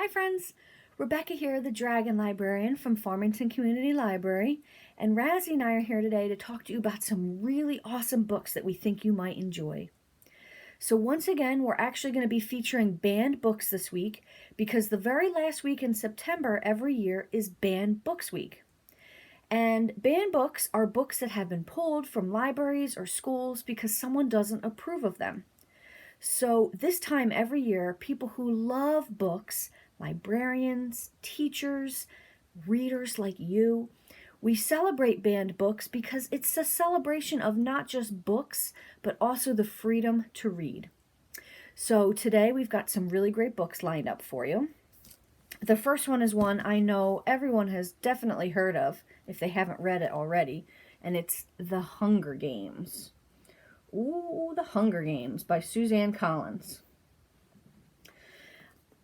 Hi friends, Rebecca here, the Dragon Librarian from Farmington Community Library, and Razzie and I are here today to talk to you about some really awesome books that we think you might enjoy. So once again, we're actually going to be featuring banned books this week because the very last week in September every year is Banned Books Week. And banned books are books that have been pulled from libraries or schools because someone doesn't approve of them. So this time every year, people who love books, librarians, teachers, readers like you, we celebrate banned books because it's a celebration of not just books, but also the freedom to read. So today we've got some really great books lined up for you. The first one is one I know everyone has definitely heard of if they haven't read it already, and it's The Hunger Games. Ooh, The Hunger Games by Suzanne Collins.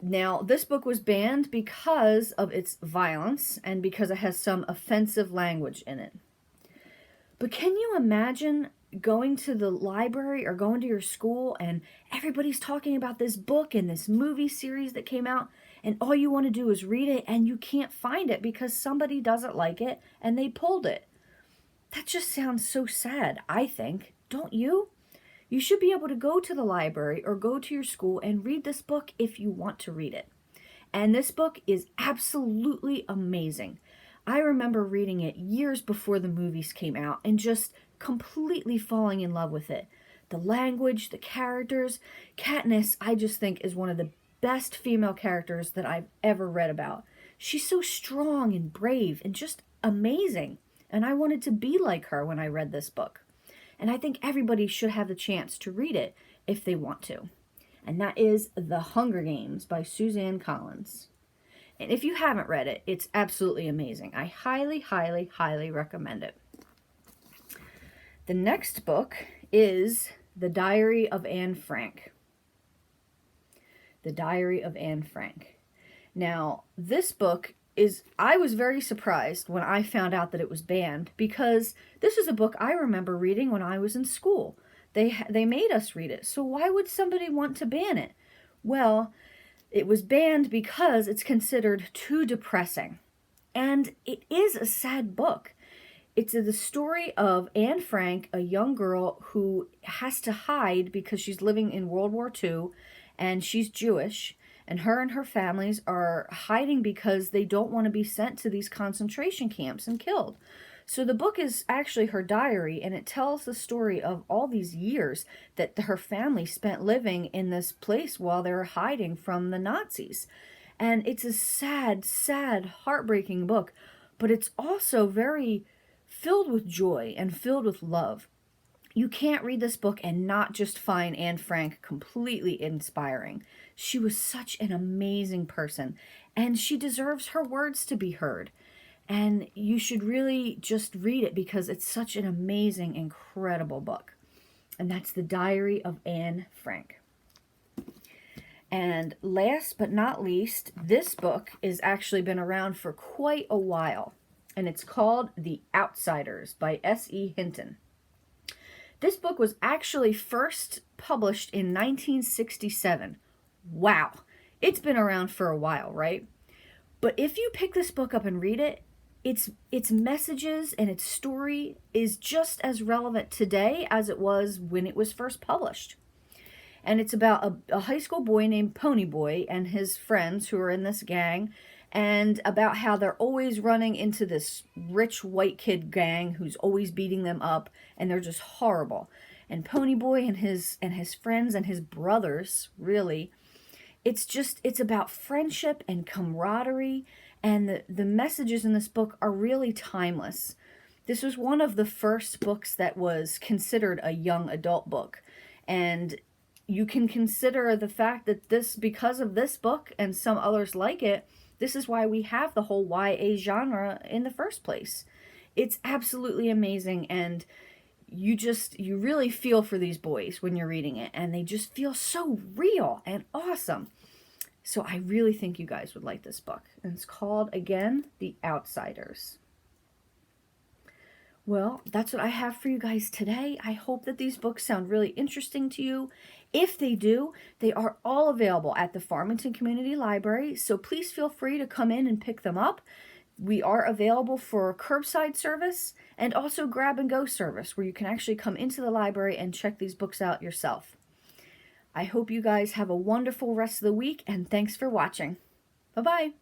Now, this book was banned because of its violence and because it has some offensive language in it. But can you imagine going to the library or going to your school and everybody's talking about this book and this movie series that came out, and all you want to do is read it and you can't find it because somebody doesn't like it and they pulled it? That just sounds so sad, I think. Don't you? You should be able to go to the library or go to your school and read this book if you want to read it. And this book is absolutely amazing. I remember reading it years before the movies came out and just completely falling in love with it. The language, the characters. Katniss, I just think, is one of the best female characters that I've ever read about. She's so strong and brave and just amazing. And I wanted to be like her when I read this book. And I think everybody should have the chance to read it if they want to. And that is The Hunger Games by Suzanne Collins. And if you haven't read it, it's absolutely amazing. I highly, highly, highly recommend it. The next book is The Diary of Anne Frank. The Diary of Anne Frank. Now, this book I was very surprised when I found out that it was banned because this is a book I remember reading when I was in school. They made us read it, so why would somebody want to ban it? Well, it was banned because it's considered too depressing. And it is a sad book. It's the story of Anne Frank, a young girl who has to hide because she's living in World War II and she's Jewish. And her families are hiding because they don't want to be sent to these concentration camps and killed. So the book is actually her diary, and it tells the story of all these years that her family spent living in this place while they were hiding from the Nazis. And it's a sad, sad, heartbreaking book, but it's also very filled with joy and filled with love. You can't read this book and not just find Anne Frank completely inspiring. She was such an amazing person, and she deserves her words to be heard. And you should really just read it because it's such an amazing, incredible book. And that's The Diary of Anne Frank. And last but not least, this book has actually been around for quite a while, and it's called The Outsiders by S.E. Hinton. This book was actually first published in 1967. Wow, it's been around for a while, right? But if you pick this book up and read it, its messages and its story is just as relevant today as it was when it was first published. And it's about a high school boy named Ponyboy and his friends who are in this gang, and about how they're always running into this rich white kid gang who's always beating them up, and they're just horrible. And Ponyboy and his friends and his brothers, really, it's about friendship and camaraderie, and the messages in this book are really timeless. This was one of the first books that was considered a young adult book, and you can consider the fact that because of this book and some others like it, this is why we have the whole YA genre in the first place. It's absolutely amazing, and you really feel for these boys when you're reading it, and they just feel so real and awesome. So I really think you guys would like this book. And it's called, again, The Outsiders. Well, that's what I have for you guys today. I hope that these books sound really interesting to you. If they do, they are all available at the Farmington Community Library, so please feel free to come in and pick them up. We are available for curbside service and also grab and go service, where you can actually come into the library and check these books out yourself. I hope you guys have a wonderful rest of the week, and thanks for watching. Bye-bye.